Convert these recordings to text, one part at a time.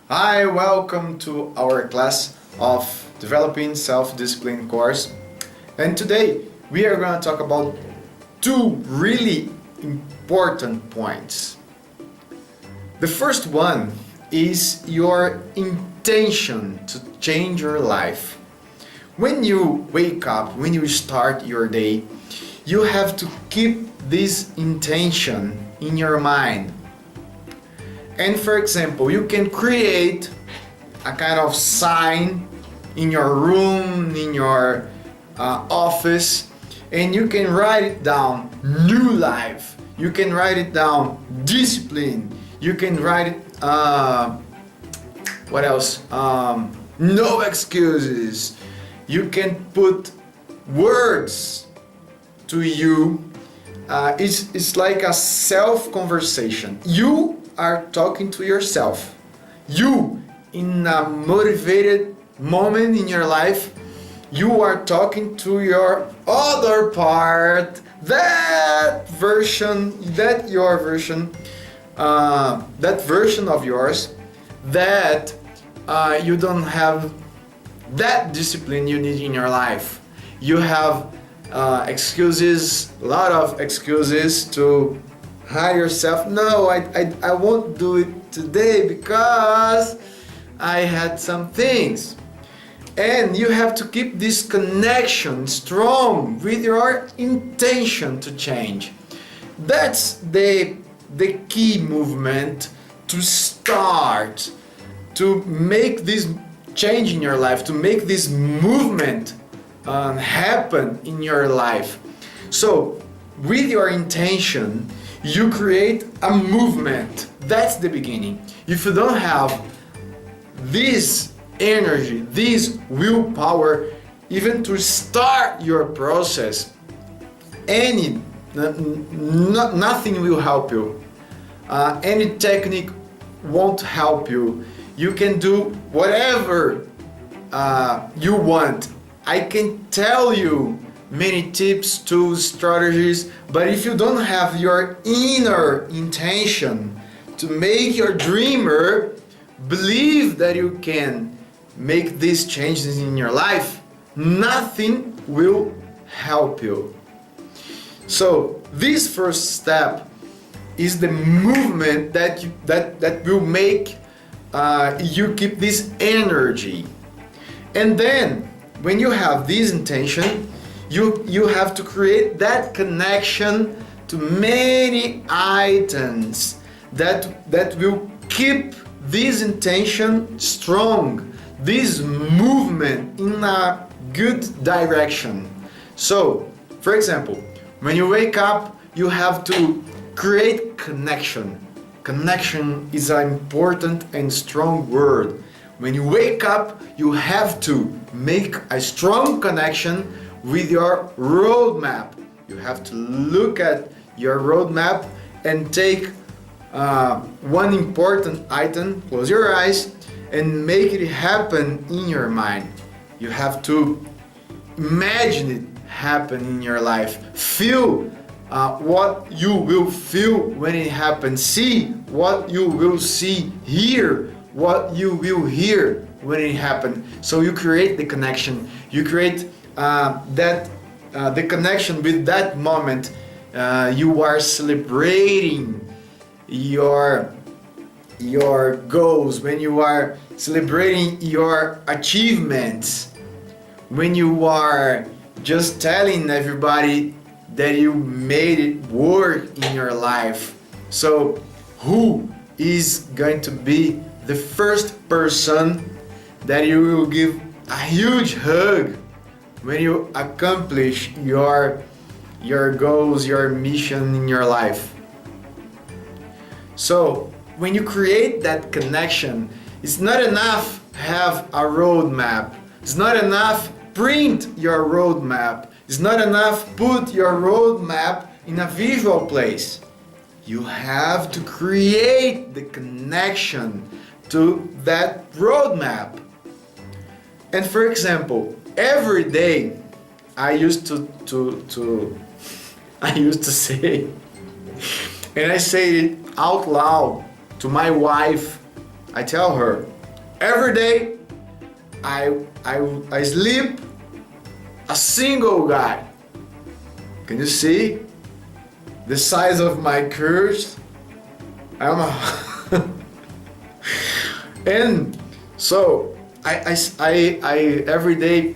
Hi, welcome to our class of Developing Self-Discipline course. And today we are going to talk about two really important points. The first one is your intention to change your life. When you wake up, when you start your day, you have to keep this intention in your mind. And for example, you can create a kind of sign in your room, in your office, and you can write it down, new life. You can write it down, discipline. You can write it, what else? No excuses. You can put words to you. It's like a self-conversation. You are talking to yourself. You, in a motivated moment in your life, you are talking to your other part, that version of yours that you don't have that discipline you need in your life. You have excuses, a lot of excuses to hire yourself. No, I won't do it today because I had some things. And you have to keep this connection strong with your intention to change. That's the key movement to start, to make this change in your life, to make this movement happen in your life. So with your intention, you create a movement. That's the beginning. If you don't have this energy, this willpower, even to start your process, nothing will help you. Any technique won't help you. You can do whatever you want. I can tell you many tips, tools, strategies, but if you don't have your inner intention to make your dreamer believe that you can make these changes in your life, nothing will help you. So this first step is the movement that will make you keep this energy. And then when you have this intention, you have to create that connection to many items that will keep this intention strong, this movement in a good direction. So, for example, when you wake up, you have to create connection. Connection is an important and strong word. When you wake up, you have to make a strong connection with your roadmap. You have to look at your roadmap and take one important item, close your eyes, and make it happen in your mind. You have to imagine it happen in your life. Feel what you will feel when it happens. See what you will see. Hear what you will hear when it happens. So you create the connection. You create the connection with that moment. You are celebrating your goals, when you are celebrating your achievements, when you are just telling everybody that you made it work in your life. So who is going to be the first person that you will give a huge hug when you accomplish your goals, your mission in your life? So when you create that connection, it's not enough have a roadmap. It's not enough print your roadmap. It's not enough put your roadmap in a visual place. You have to create the connection to that roadmap. And for example, every day I used to say, and I say it out loud to my wife, I tell her, every day I sleep a single guy. Can you see the size of my curves? I'm a and so I every day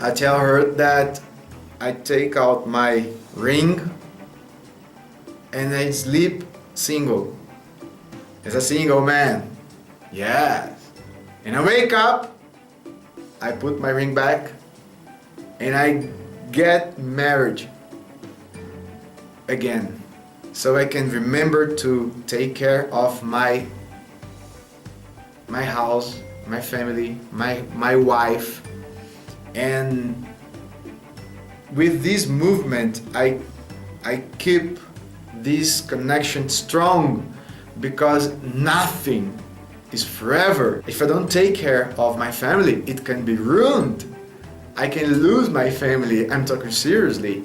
I tell her that I take out my ring and I sleep single. As a single man. Yes. And I wake up, I put my ring back, and I get married again. So I can remember to take care of my house, my family, my wife. And with this movement, I keep this connection strong, because nothing is forever. If I don't take care of my family, it can be ruined. I can lose my family. I'm talking seriously.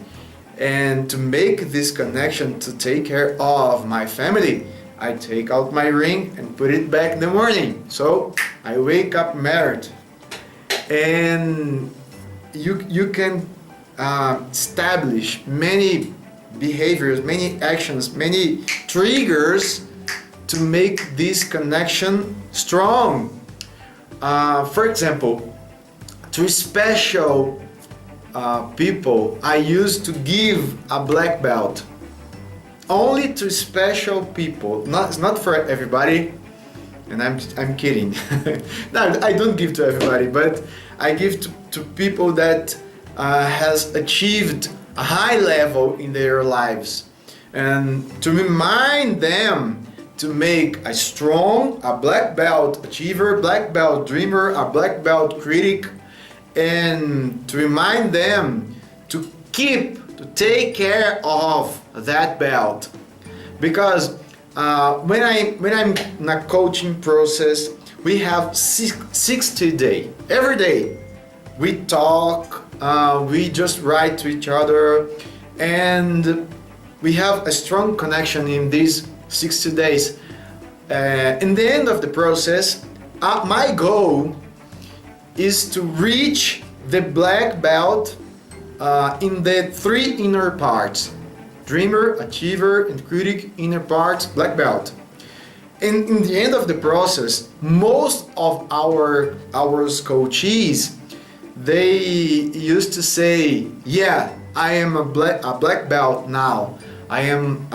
And to make this connection, to take care of my family, I take out my ring and put it back in the morning. So I wake up married. And you can establish many behaviors, many actions, many triggers to make this connection strong. For example, to special people, I used to give a black belt. Only to special people, not for everybody. And I'm kidding. No, I don't give to everybody, but I give to people that has achieved a high level in their lives, and to remind them to make a black belt achiever, black belt dreamer, a black belt critic, and to remind them to take care of that belt. Because when I'm in a coaching process, we have 60 days. Every day we talk, we just write to each other, and we have a strong connection in these 60 days. In the end of the process, my goal is to reach the black belt in the 3 inner parts: dreamer, achiever, and critic inner parts, black belt. And in the end of the process, most of our coachees, they used to say, yeah, I am a black belt now. I am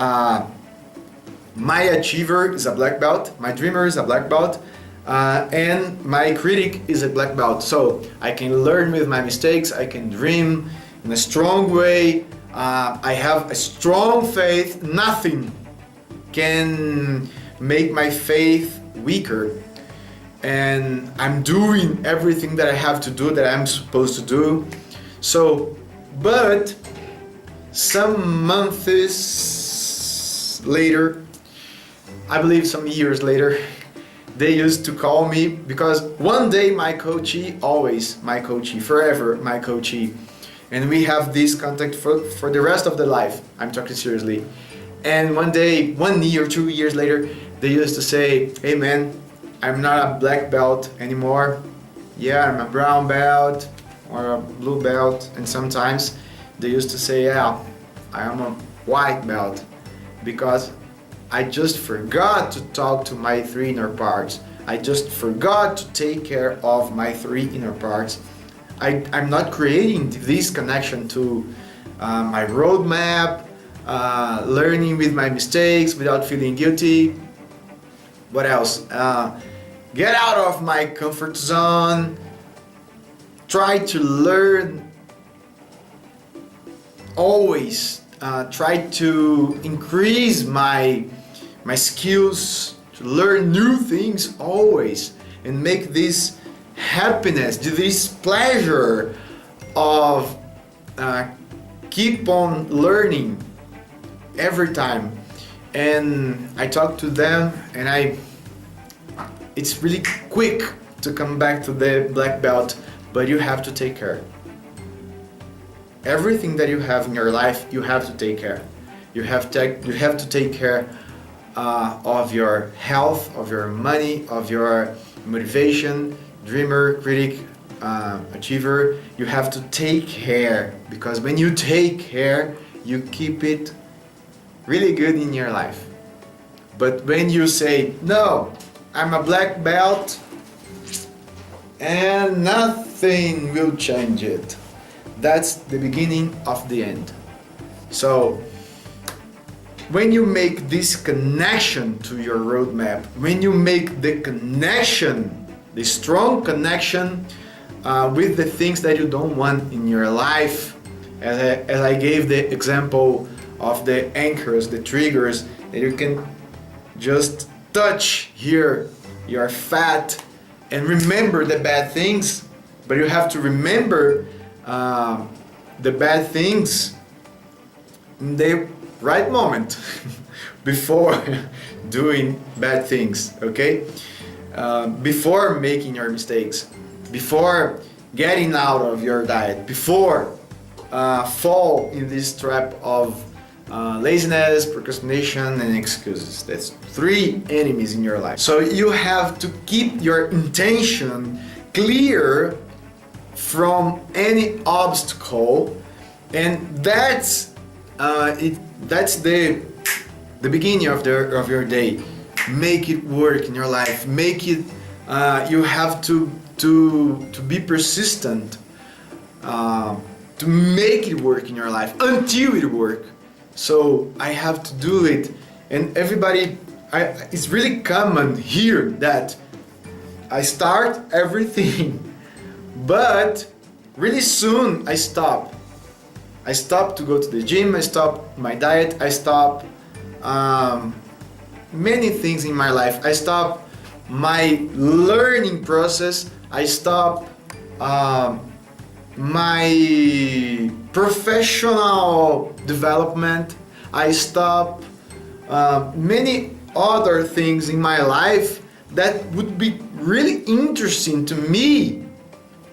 my achiever is a black belt, my dreamer is a black belt, and my critic is a black belt. So I can learn with my mistakes, I can dream in a strong way, I have a strong faith, nothing can make my faith weaker, and I'm doing everything that I have to do, that I'm supposed to do. So, but some months later, I believe some years later, they used to call me, because one day my coachee, always my coachee, forever my coachee, and we have this contact for the rest of the life. I'm talking seriously. And one day, 1 year, 2 years later, they used to say, hey man, I'm not a black belt anymore. Yeah, I'm a brown belt or a blue belt. And sometimes they used to say, yeah, I am a white belt, because I just forgot to talk to my 3 inner parts. I just forgot to take care of my 3 inner parts. I'm not creating this connection to my roadmap, learning with my mistakes without feeling guilty. What else? Get out of my comfort zone. Try to learn always. Try to increase my skills, to learn new things always, and make this happiness, this pleasure of keep on learning every time. And I talk to them, and it's really quick to come back to the black belt, but you have to take care. Everything that you have in your life, you have to take care. You have to take care of your health, of your money, of your motivation, dreamer, critic, achiever. You have to take care, because when you take care, you keep it really good in your life. But when you say, no, I'm a black belt and nothing will change it, that's the beginning of the end. So when you make this connection to your roadmap, when you make the connection, the strong connection with the things that you don't want in your life, as I gave the example of the anchors, the triggers, that you can just touch here, you're fat, and remember the bad things, but you have to remember the bad things in the right moment before doing bad things, okay? Before making your mistakes, before getting out of your diet, before fall in this trap of laziness, procrastination, and excuses. That's 3 enemies in your life. So you have to keep your intention clear from any obstacle, and that's that's the beginning of your day. Make it work in your life. Make it. You have to be persistent to make it work in your life until it works. So I have to do it, and everybody. It's really common here that I start everything, but really soon I stop. I stop to go to the gym, I stop my diet, I stop many things in my life. I stop my learning process, I stop my professional development, I stop many other things in my life that would be really interesting to me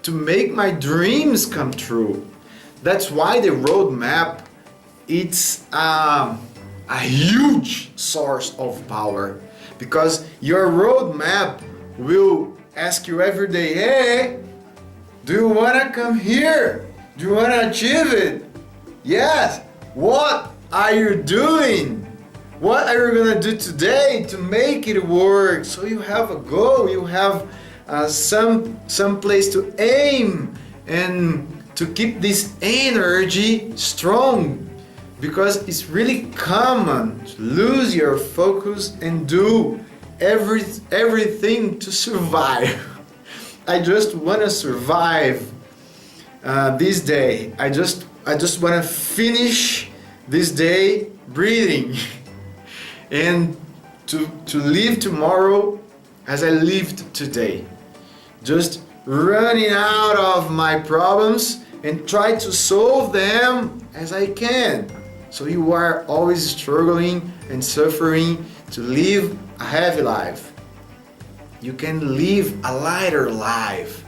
to make my dreams come true. That's why the roadmap, it's a huge source of power, because your roadmap will ask you every day, hey, do you want to come here? Do you want to achieve it? Yes. What are you doing? What are you going to do today to make it work? So you have a goal, you have some place to aim and to keep this energy strong, because it's really common to lose your focus and do everything to survive. I just want to survive this day. I just want to finish this day breathing and to live tomorrow as I lived today. Just running out of my problems and try to solve them as I can. So you are always struggling and suffering to live a heavy life. You can live a lighter life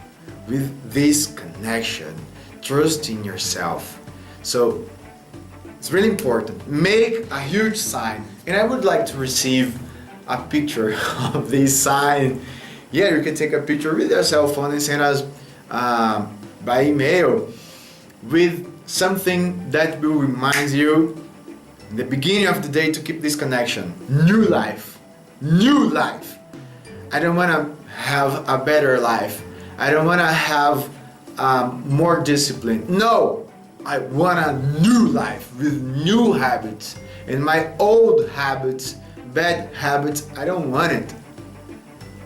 with this connection, trusting yourself. So it's really important. Make a huge sign. And I would like to receive a picture of this sign. Yeah, you can take a picture with your cell phone and send us by email with something that will remind you in the beginning of the day to keep this connection. New life. New life. I don't want to have a better life. I don't want to have more discipline. No, I want a new life with new habits. And my old habits, bad habits, I don't want it.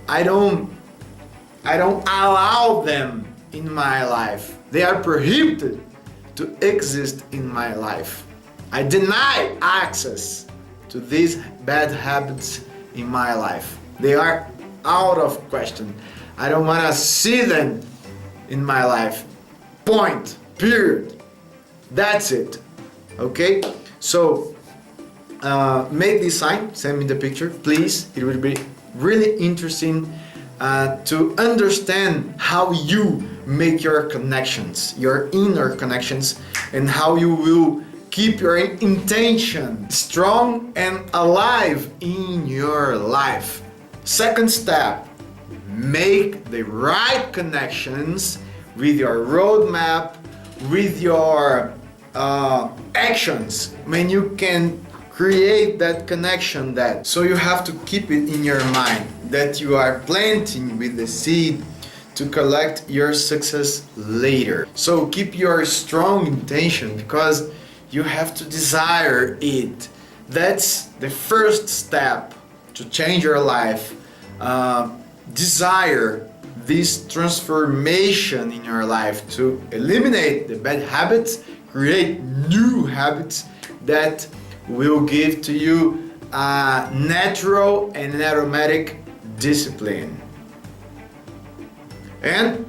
I don't allow them in my life. They are prohibited to exist in my life. I deny access to these bad habits in my life. They are out of question. I don't want to see them in my life. Point. Period. That's it. Okay? So, make this sign. Send me the picture, please. It will be really interesting to understand how you make your connections, your inner connections, and how you will keep your intention strong and alive in your life. Second step, make the right connections with your roadmap, with your actions. When you can create that connection, so you have to keep it in your mind that you are planting with the seed to collect your success later. So keep your strong intention, because you have to desire it. That's the first step to change your life. Desire this transformation in your life, to eliminate the bad habits, create new habits that will give to you a natural and automatic discipline. And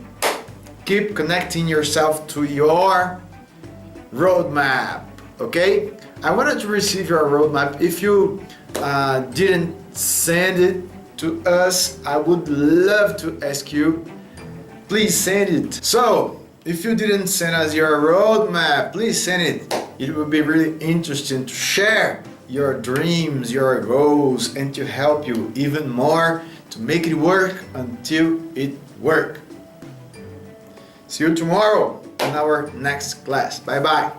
keep connecting yourself to your roadmap, okay? I wanted to receive your roadmap. If you didn't send it to us, I would love to ask you, please send it. So, if you didn't send us your roadmap, please send it. It would be really interesting to share your dreams, your goals, and to help you even more to make it work until it works. See you tomorrow in our next class. Bye bye.